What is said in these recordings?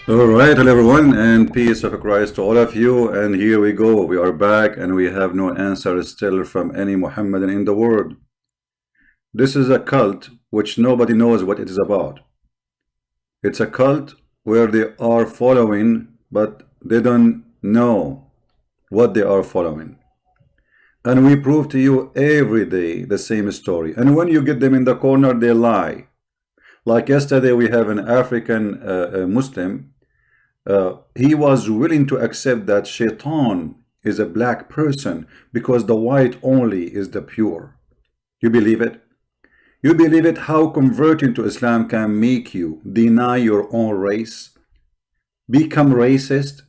All right, hello everyone, and peace of Christ to all of you. And here we go. We are back, and we have no answer still from any Muhammadan in the world. This is a cult which nobody knows what it is about. It's a cult where they are following, but they don't know what they are following. And we prove to you every day the same story. And when you get them in the corner, they lie. Like yesterday, we have an African Muslim. He was willing to accept that shaitan is a black person because the white only is the pure. You believe it? You believe it? How converting to Islam can make you deny your own race, become racist?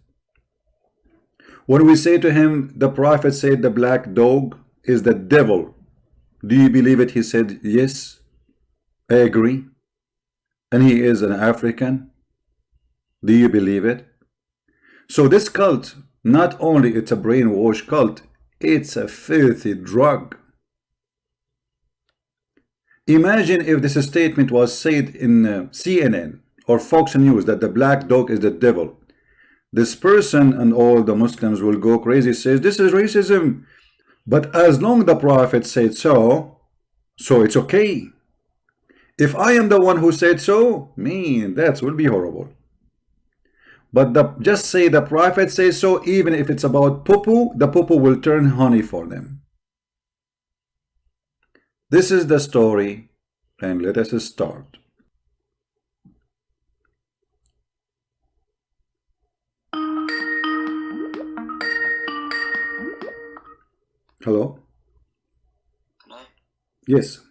When we say to him, the Prophet said the black dog is the devil, do you believe it? He said, yes, I agree. And he is an African. Do you believe it? So this cult, not only it's a brainwash cult, it's a filthy drug. Imagine if this statement was said in CNN or Fox News that the black dog is the devil. This person and all the Muslims will go crazy, says this is racism. But as long the Prophet said so it's okay. If I am the one who said so, man, that will be horrible. But just say the Prophet says so, even if it's about poo-poo, the poo-poo will turn honey for them. This is the story, and let us start. Hello? Hello? Yes.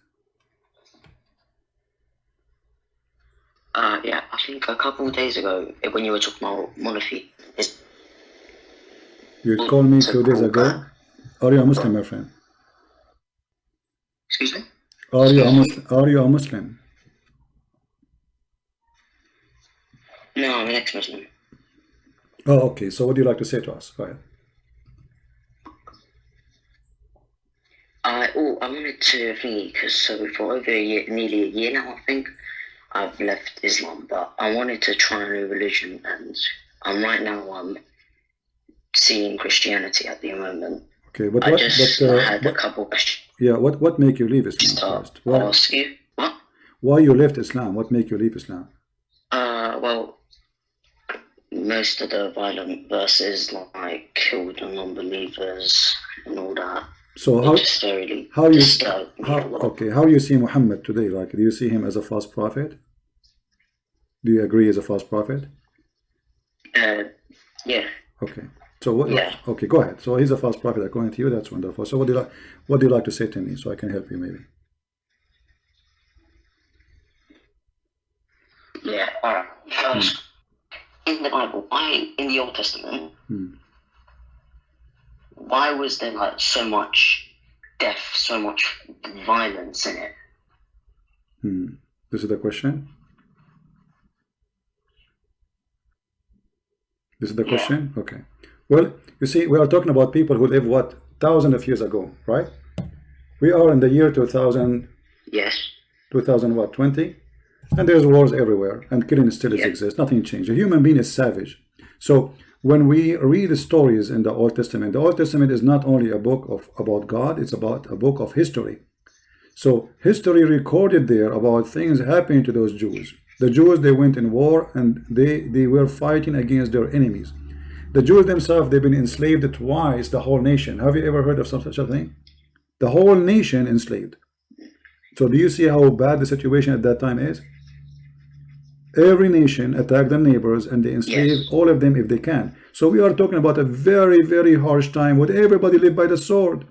Yeah, I think a couple of days ago, when you were talking about monarchy, You called me 2 days ago. Are you a Muslim, my friend? excuse me? Are you a Muslim? Are you a Muslim? No, I'm an ex-Muslim. Oh, okay. So what do you like to say to us? Go ahead. I wanted to think, because for over nearly a year now, I think, I've left Islam, but I wanted to try a new religion, and right now I'm seeing Christianity at the moment. Okay, but I what? just had a couple questions Yeah, what make you leave Islam to first? Why? ask you. What? Why you left Islam? What make you leave Islam? Well, most of the violent verses, like kill the non-believers and all that. So It just really how you disturbed me a lot. okay, how you see Muhammad today? Like, do you see him as a false prophet? Do you agree as a false prophet? Yeah. Okay. So what? Yeah. Okay, go ahead. So he's a false prophet according to you. That's wonderful. So what do you like to say to me so I can help you maybe? Yeah. All right. First, in the Bible, in the Old Testament, why was there like so much death, so much violence in it? This is the question. This is the question. Okay. Well, you see, we are talking about people who lived what, thousands of years ago, right? We are in the year 2000. Yes. 2000 what, 20? And there's wars everywhere, and killing still exists. Nothing changed. A human being is savage. So when we read the stories in the Old Testament is not only a book about God, it's about a book of history. So history recorded there about things happening to those Jews. The Jews, they went in war, and they were fighting against their enemies. The Jews themselves, they've been enslaved twice, the whole nation. Have you ever heard of such a thing? The whole nation enslaved. So do you see how bad the situation at that time is? Every nation attacked their neighbors, and they enslave all of them if they can. So we are talking about a very, very harsh time where everybody lived by the sword.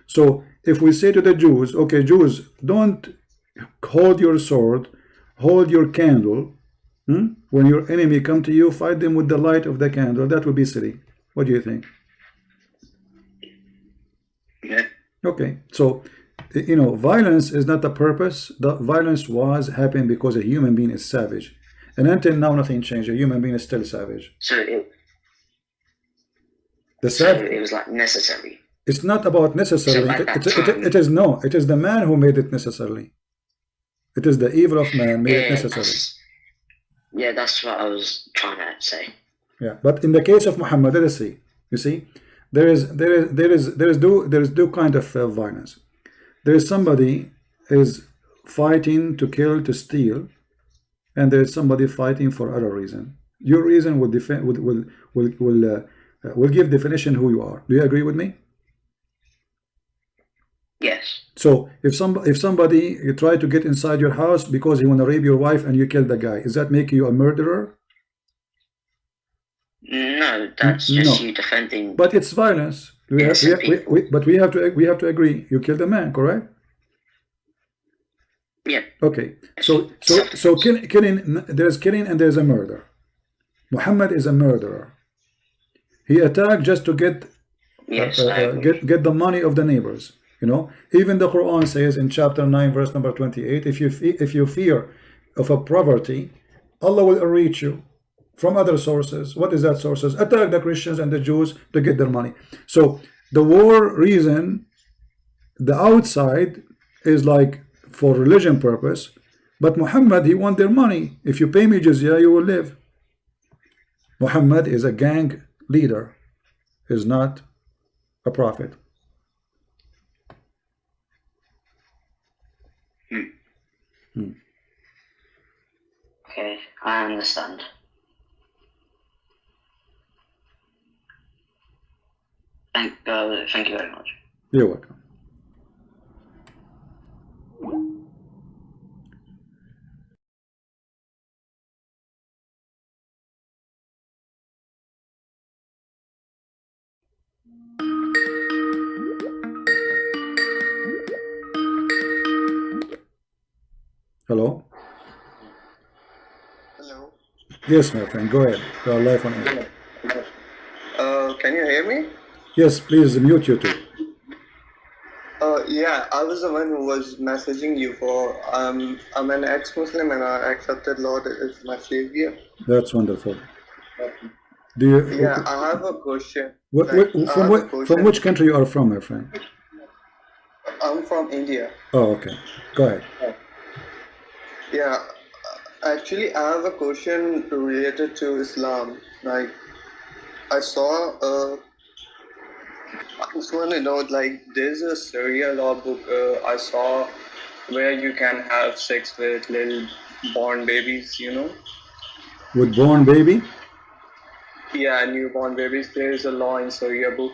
So if we say to the Jews, okay, Jews, don't hold your sword, hold your candle. When your enemy come to you, fight them with the light of the candle. That would be silly. What do you think? Yeah. Okay, so violence is not the purpose. The violence was happening because a human being is savage, and until now nothing changed. A human being is still savage. So it was like necessary. It's not about necessarily. It is no. It is the man who made it necessarily. It is the evil of man made it necessary. Yeah, that's what I was trying to say. Yeah, but in the case of Muhammad, let us see. You see, there is two kind of violence. There is somebody is fighting to kill, to steal, and there is somebody fighting for other reason. Your reason will defend will give definition who you are. Do you agree with me? Yes. So if somebody you try to get inside your house because he want to rape your wife and you kill the guy, is that making you a murderer? No, that's just No, you defending but it's violence. innocent people. But we have to agree. You killed a man, correct? Yeah. Okay. So Self-defense. killing, there's killing and there's a murder. Muhammad is a murderer. He attacked just to Yes, I agree. get the money of the neighbors. You know, even the Quran says in chapter 9, verse number 28, if you fear of a poverty, Allah will enrich you from other sources. What is that sources? Attack the Christians and the Jews to get their money. So the war reason, the outside is like for religion purpose, but Muhammad, he want their money. If you pay me jizya, you will live. Muhammad is a gang leader, is not a prophet. Okay, I understand. Thank you very much. You're welcome. Hello? Hello. Yes, my friend, go ahead. You are live on air. Can you hear me? Yes, please mute YouTube. Yeah, I was the one who was messaging you for. I'm an ex-Muslim and I accepted Lord as my savior. That's wonderful. Do you? Yeah, I have a question. From which country you are from, my friend? I'm from India. Oh, okay. Go ahead. Yeah, actually, I have a question related to Islam. Like, I saw I just want to know, like, there's a Sharia law book I saw where you can have sex with little born babies, you know? With born baby? Yeah, newborn babies. There is a law in Sharia book.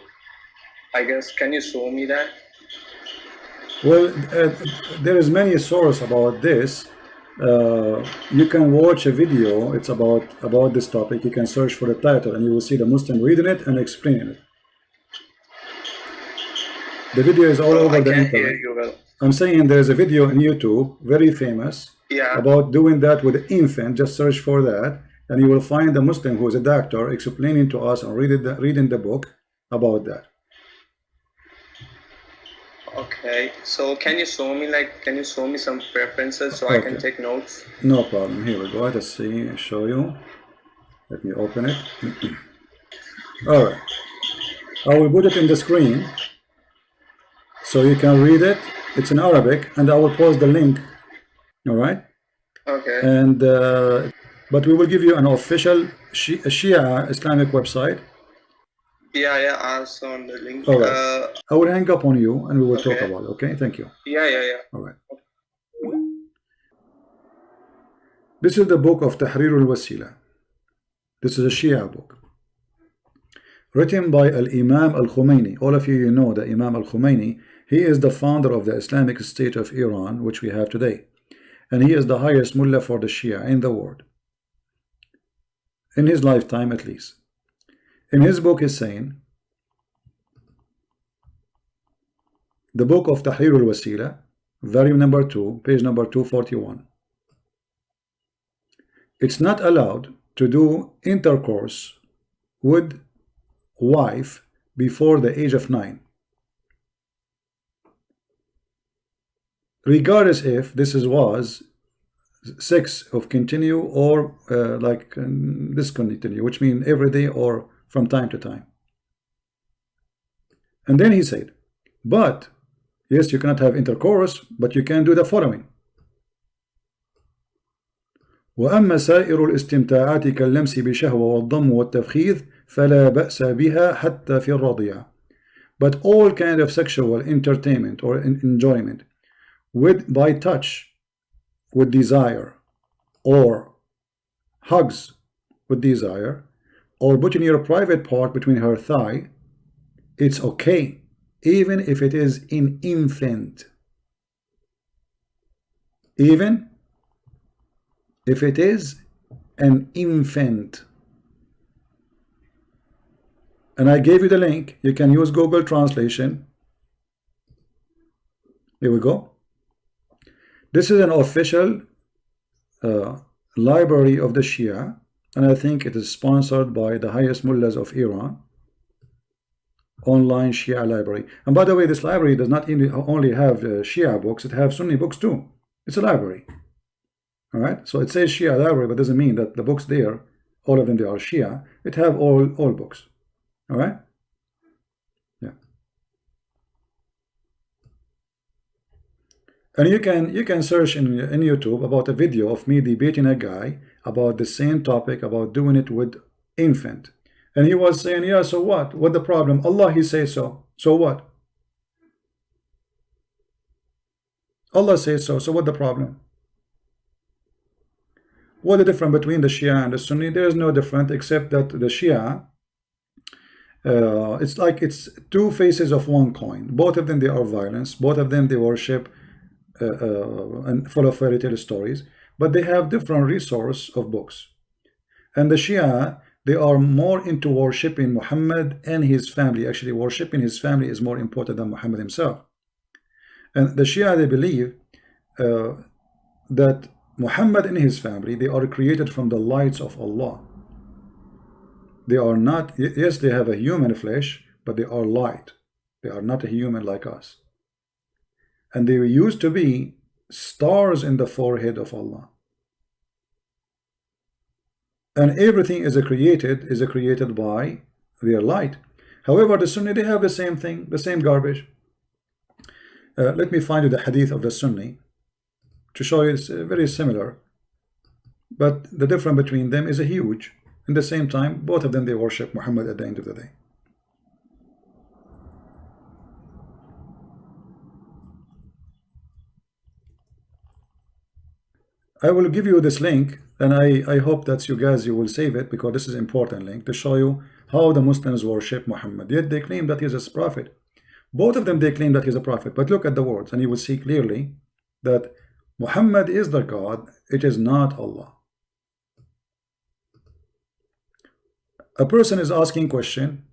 I guess, can you show me that? Well, there is many sources about this. You can watch a video. It's about this topic. You can search for the title, and you will see the Muslim reading it and explaining it. The video is all over I the can't internet. hear you well. I'm saying there is a video on YouTube, very famous, Yeah. about doing that with an infant. Just search for that, and you will find a Muslim who is a doctor explaining to us and reading the book about that. Okay. So can you show me, like, can you show me some preferences so I can take notes? No problem. Here we go. Let's see. I'll show you. Let me open it. All right. I will put it in the screen so you can read it. It's in Arabic, and I will post the link. All right. Okay. And but we will give you an official Shia Islamic website. Yeah, I saw the link. All right. I will hang up on you, and we will talk Okay. about it. Okay. Thank you. Yeah. All right. This is the book of Tahrir al-Wasila. This is a Shia book, written by Al-Imam Al-Khomeini. All of you know the Imam Al-Khomeini. He is the founder of the Islamic State of Iran, which we have today. And he is the highest mullah for the Shia in the world. In his lifetime, at least. In his book, he's saying, the book of Tahrir al-Wasila, volume number 2, page number 241. It's not allowed to do intercourse with wife before the age of 9, regardless if this was sex of continue or discontinue, which means every day or from time to time. And then he said, but yes, you cannot have intercourse, but you can do the following: وأما سائر الاستمتاعات كاللمس بشهوة والضم والتفخيذ فلا بأس بها حتى في الرضيع. But all kind of sexual entertainment or enjoyment with by touch with desire, or hugs with desire, or putting your private part between her thigh, it's okay, even if it is in infant. Even if it is an infant. And I gave you the link. You can use Google Translation. Here we go. This is an official library of the Shia, and I think it is sponsored by the highest mullahs of Iran. Online Shia library. And by the way, this library does not only have Shia books, it has Sunni books too. It's a library. All right, so it says Shia library, but doesn't mean that the books there, all of them, they are Shia. It have all books. All right, yeah. And you can search in YouTube about a video of me debating a guy about the same topic, about doing it with infant, and he was saying, yeah, so what? What the problem? Allah, he says so. So what? Allah says so. So what the problem? What the difference between the Shia and the Sunni? There is no difference except that the Shia, it's like it's two faces of one coin. Both of them, they are violence. Both of them, they worship and full of fairy tale stories. But they have different resource of books. And the Shia, they are more into worshiping Muhammad and his family. Actually, worshiping his family is more important than Muhammad himself. And the Shia, they believe that Muhammad and his family, they are created from the lights of Allah. They are not, yes, they have a human flesh, but they are light. They are not a human like us. And they used to be stars in the forehead of Allah. And everything is created by their light. However, the Sunni, they have the same thing, the same garbage. Let me find you the hadith of the Sunni to show you it's very similar, but the difference between them is a huge. At the same time, both of them, they worship Muhammad at the end of the day. I will give you this link, and I hope that you guys, you will save it, because this is important link to show you how the Muslims worship Muhammad. Yet they claim that he is a prophet. Both of them, they claim that he's a prophet, but look at the words and you will see clearly that Muhammad is the God, it is not Allah. A person is asking question,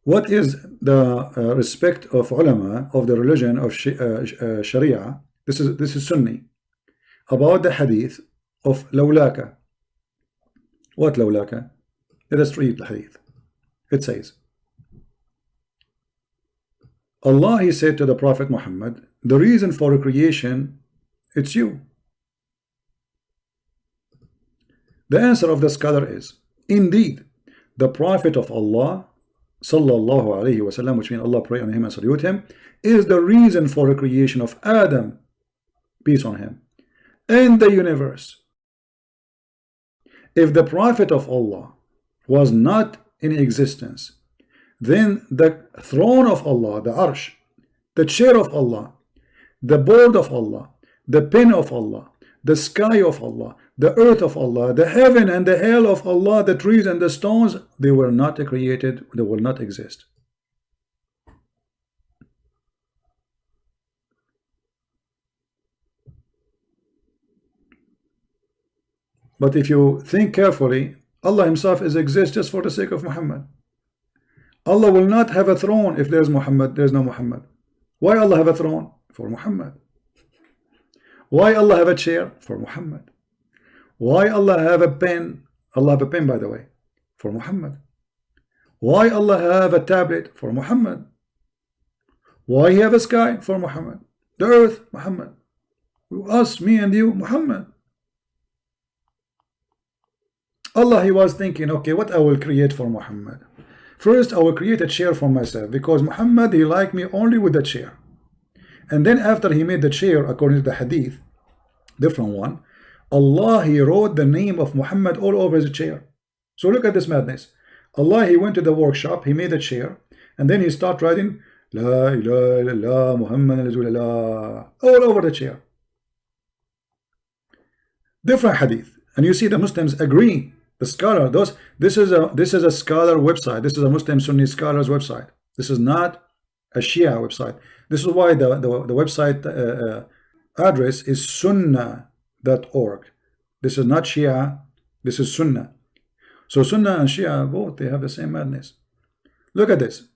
what is the respect of ulama of the religion of Sharia? This is Sunni, about the hadith of lawlaka. What lawlaka? Let us read the hadith. It says, Allah, he said to the Prophet Muhammad, the reason for creation, it's you. The answer of the scholar is, indeed, the Prophet of Allah, sallallahu alayhi wasallam, which means Allah pray on him and salute him, is the reason for the creation of Adam, peace on him, and the universe. If the Prophet of Allah was not in existence, then the throne of Allah, the arsh, the chair of Allah, the board of Allah, the pen of Allah, the sky of Allah, the earth of Allah, the heaven and the hell of Allah, the trees and the stones, they were not created, they will not exist. But if you think carefully, Allah himself exists just for the sake of Muhammad. Allah will not have a throne if there's Muhammad, there's no Muhammad. Why Allah have a throne? For Muhammad. Why Allah have a chair? For Muhammad. Why Allah have a pen? Allah have a pen, by the way, for Muhammad. Why Allah have a tablet? For Muhammad. Why he have a sky? For Muhammad. The earth, Muhammad. Us, me and you, Muhammad. Allah, he was thinking, okay, what I will create for Muhammad? First, I will create a chair for myself, because Muhammad, he liked me only with the chair. And then after he made the chair, according to the hadith, different one, Allah, he wrote the name of Muhammad all over his chair. So look at this madness. Allah, he went to the workshop, he made a chair, and then he started writing La ilaha illallah Muhammad Rasulullah all over the chair. Different hadith. And you see the Muslims agree. The scholar, this is a scholar website. This is a Muslim Sunni scholars website. This is not a Shia website. This is why the website address is sunnah.org. This is not Shia, this is Sunnah. So Sunnah and Shia, both, they have the same madness. Look at this.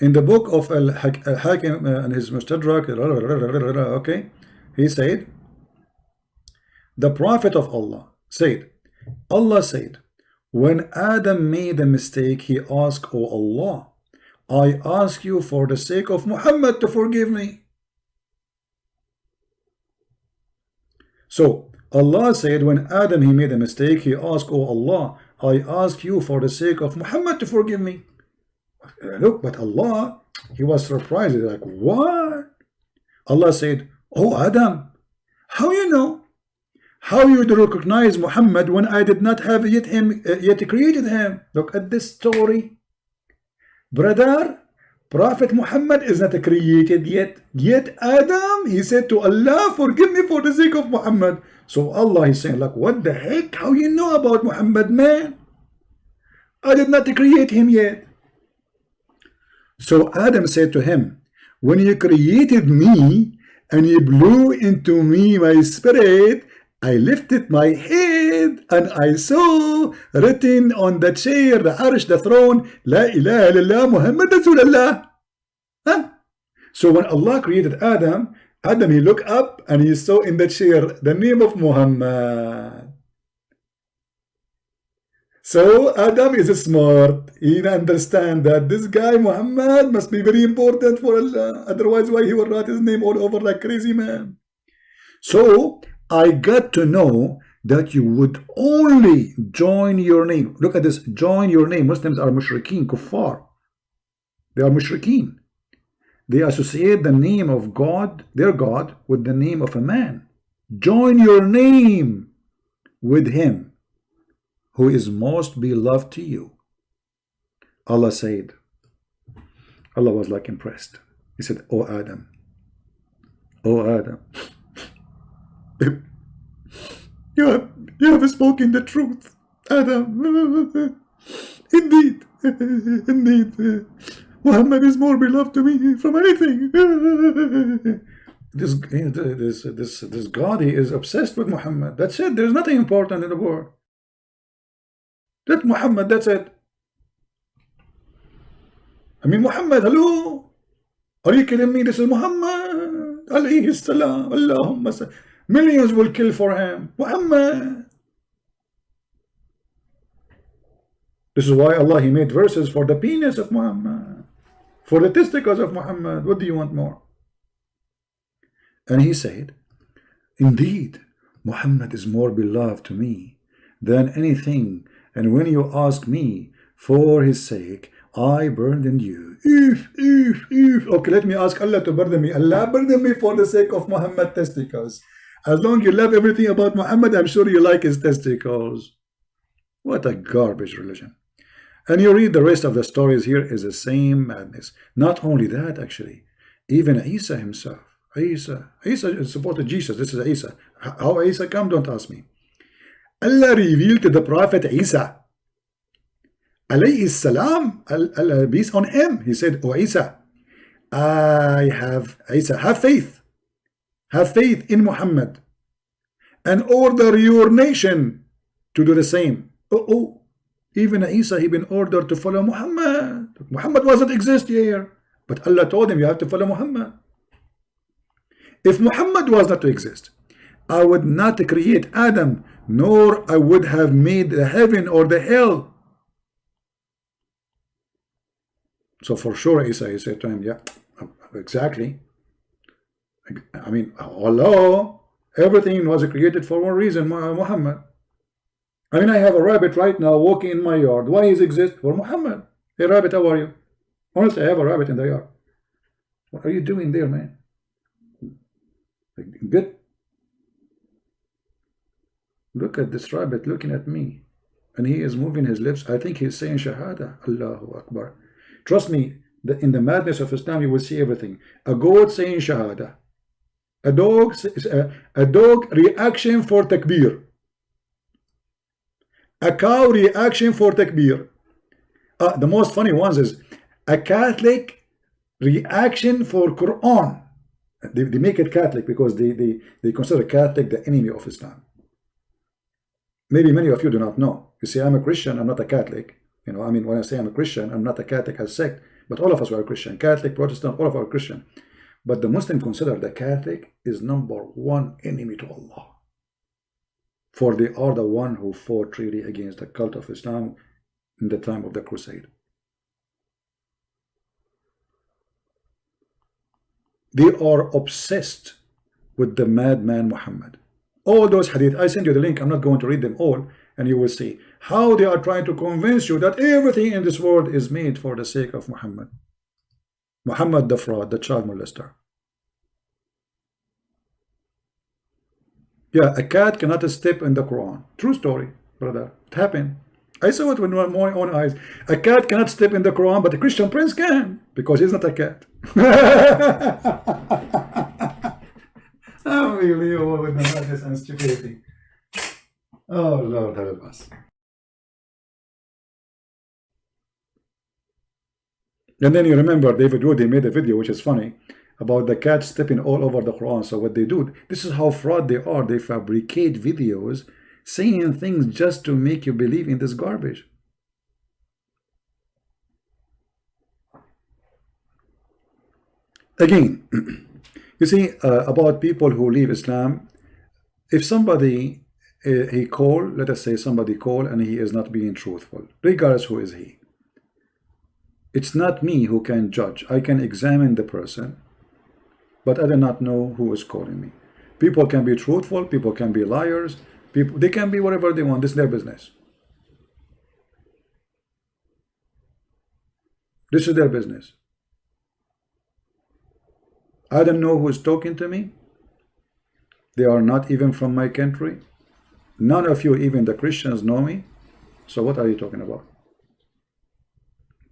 In the book of Al-Hakim and his Mustadrak, okay, he said, the Prophet of Allah said, Allah said, when Adam made a mistake, he asked, "Oh Allah, I ask you for the sake of Muhammad to forgive me." So Allah said, when Adam he made a mistake, he asked, "Oh Allah, I ask you for the sake of Muhammad to forgive me." Look, but Allah, he was surprised. He's like, what? Allah said, "Oh Adam, how you know? How you do recognize Muhammad when I did not have yet created him?" Look at this story. Brother, Prophet Muhammad is not created yet. Yet Adam, he said to Allah, "Forgive me for the sake of Muhammad." So Allah is saying, like, what the heck? How you know about Muhammad, man? I did not create him yet. So Adam said to him, when you created me and you blew into me my spirit, I lifted my head and I saw written on the chair, the arsh, the throne, La ilaha illallah Muhammad Rasulullah. Huh? So when Allah created Adam, he looked up and he saw in the chair the name of Muhammad. So Adam is smart. He understands that this guy Muhammad must be very important for Allah. Otherwise, why he will write his name all over like crazy man? So I got to know that you would only join your name. Look at this, join your name. Muslims are mushrikeen, kuffar. They are mushrikeen. They associate the name of God, their God, with the name of a man. Join your name with him who is most beloved to you. Allah said, Allah was like impressed. He said, "Oh Adam, oh Adam, you have spoken the truth, Adam. Indeed, indeed, Muhammad is more beloved to me from anything." This God, he is obsessed with Muhammad. That's it. There's nothing important in the world. That Muhammad, that's it. I mean, Muhammad, hello? Are you kidding me? This is Muhammad. Alayhi salam. Allahumma salam. Millions will kill for him. Muhammad. This is why Allah, he made verses for the penis of Muhammad, for the testicles of Muhammad. What do you want more? And he said, indeed, Muhammad is more beloved to me than anything. And when you ask me for his sake, I burden you. Okay, let me ask Allah to burden me. Allah, burden me for the sake of Muhammad testicles. As long as you love everything about Muhammad, I'm sure you like his testicles. What a garbage religion. And you read the rest of the stories here is the same madness. Not only that, actually, even Isa himself. Isa is supposed to Jesus. This is Isa. How Isa come? Don't ask me. Allah revealed to the Prophet Isa, alayhi salam, peace on him. He said, "Oh Isa, Isa, have faith in Muhammad, and order your nation to do the same." Even Isa, he been ordered to follow Muhammad. Muhammad wasn't exist here, but Allah told him you have to follow Muhammad. If Muhammad was not to exist, I would not create Adam, nor I would have made the heaven or the hell. So for sure, Isa, he said to him, yeah, exactly. I mean, hello, everything was created for one reason, Muhammad. I mean, I have a rabbit right now walking in my yard. Why is it exist? For Muhammad. Hey rabbit, how are you? Honestly, I have a rabbit in the yard. What are you doing there, man? Good. Look at this rabbit looking at me. And he is moving his lips. I think he's saying Shahada. Allahu Akbar. Trust me, in the madness of Islam, you will see everything. A goat saying Shahada. A dog reaction for takbir. A cow reaction for takbir. The most funny ones is a Catholic reaction for Quran. They make it Catholic because they consider Catholic the enemy of Islam. Maybe many of you do not know. You see, I'm a Christian, I'm not a Catholic. You know, I mean, when I say I'm a Christian, I'm not a Catholic as sect, but all of us are Christian. Catholic, Protestant, all of us are Christian. But the Muslim consider the Catholic is #1 enemy to Allah. For they are the one who fought really against the cult of Islam in the time of the Crusade. They are obsessed with the madman Muhammad. All those hadith, I send you the link, I'm not going to read them all, and you will see how they are trying to convince you that everything in this world is made for the sake of Muhammad. Muhammad the fraud, the child molester. Yeah, a cat cannot step in the Quran. True story, brother. It happened. I saw it with my own eyes. A cat cannot step in the Quran, but a Christian prince can, because he's not a cat. Unbelievable with the madness and stupidity. Oh Lord, help us. And then you remember David Wood, he made a video which is funny about the cat stepping all over the Quran. So what they do, this is how fraud they are. They fabricate videos saying things just to make you believe in this garbage. Again, you see, about people who leave Islam, if somebody he call, let us say somebody call and he is not being truthful, regardless who is he, it's not me who can judge. I can examine the person, but I do not know who is calling me. People can be truthful, people can be liars, people, they can be whatever they want. This is their business. This is their business. I don't know who is talking to me. They are not even from my country. None of you, even the Christians, know me. So what are you talking about?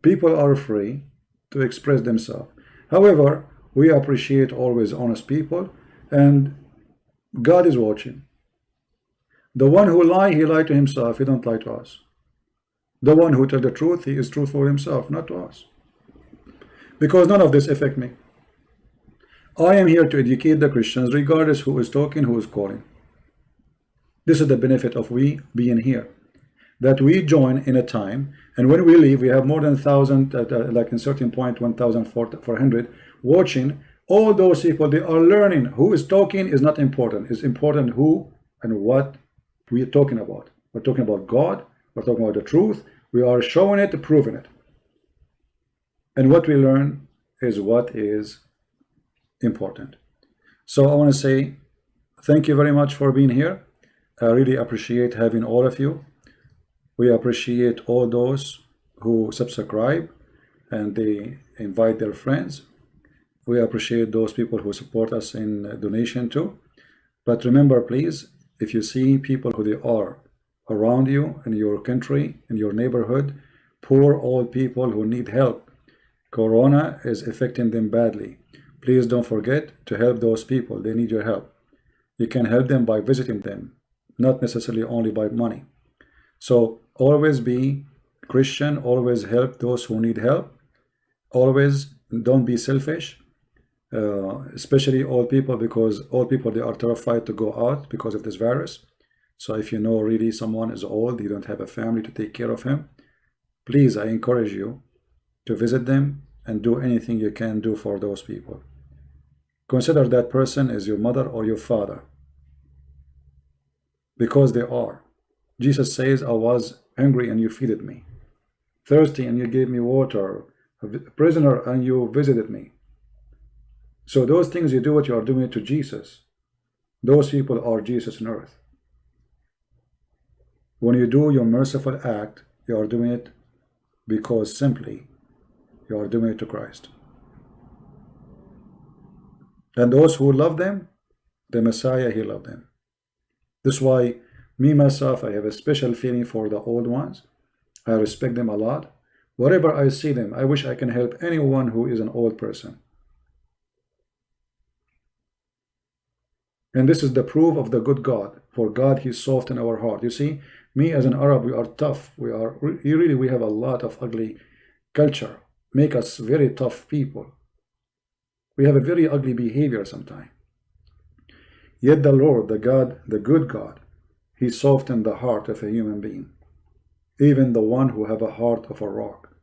People are free to express themselves. However, we appreciate always honest people, and God is watching. The one who lie, he lied to himself. He don't lie to us. The one who tell the truth, he is truthful himself, not to us. Because none of this affect me. I am here to educate the Christians, regardless who is talking, who is calling. This is the benefit of we being here, that we join in a time, and when we leave, we have more than 1,000, like in certain point, 1,400 watching. All those people, they are learning. Who is talking is not important. It's important who and what we are talking about. We're talking about God. We're talking about the truth. We are showing it, proving it. And what we learn is what is important. So I want to say thank you very much for being here. I really appreciate having all of you. We appreciate all those who subscribe and they invite their friends. We appreciate those people who support us in donation too. But remember, please, if you see people who they are around you, in your country, in your neighborhood, poor old people who need help, Corona is affecting them badly. Please don't forget to help those people. They need your help. You can help them by visiting them, not necessarily only by money. So always be Christian, always help those who need help. Always don't be selfish, especially old people, because old people, they are terrified to go out because of this virus. So if you know really someone is old, you don't have a family to take care of him, please, I encourage you to visit them and do anything you can do for those people. Consider that person as your mother or your father, because they are. Jesus says, I was hungry and you feeded me, thirsty and you gave me water, a prisoner and you visited me. So those things you do, what you are doing it to Jesus. Those people are Jesus on earth. When you do your merciful act, you are doing it because simply you are doing it to Christ. And those who love them, the Messiah, he loved them. This is why me, myself, I have a special feeling for the old ones. I respect them a lot. Wherever I see them, I wish I can help anyone who is an old person. And this is the proof of the good God. For God, he softened our heart. You see, me as an Arab, we are tough. We have a lot of ugly culture. Make us very tough people. We have a very ugly behavior sometimes. Yet the Lord, the God, the good God, he softened the heart of a human being. Even the one who have a heart of a rock.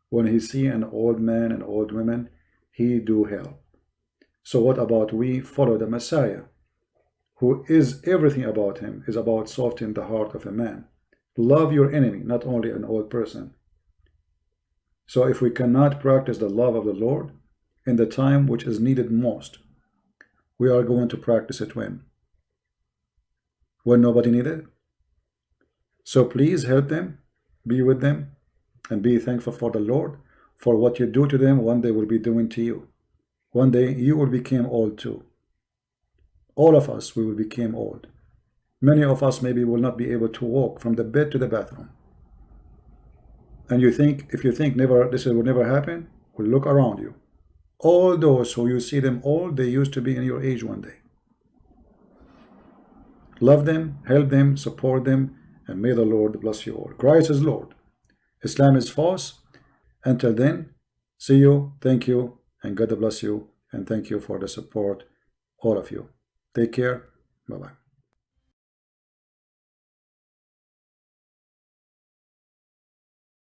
When he see an old man and old women, he do help. So what about we follow the Messiah, who is everything about him, is about softening the heart of a man. Love your enemy, not only an old person. So if we cannot practice the love of the Lord in the time which is needed most, we are going to practice it when? When nobody needed it. So please help them, be with them, and be thankful for the Lord for what you do to them. One day will be doing to you. One day you will become old too. All of us, we will become old. Many of us maybe will not be able to walk from the bed to the bathroom. And you think, if you think this will never happen, well, look around you. All those who you see them old, they used to be in your age one day. Love them, help them, support them, and may the Lord bless you all. Christ is Lord. Islam is false. Until then, see you, thank you, and God bless you, and thank you for the support, all of you. Take care. Bye-bye.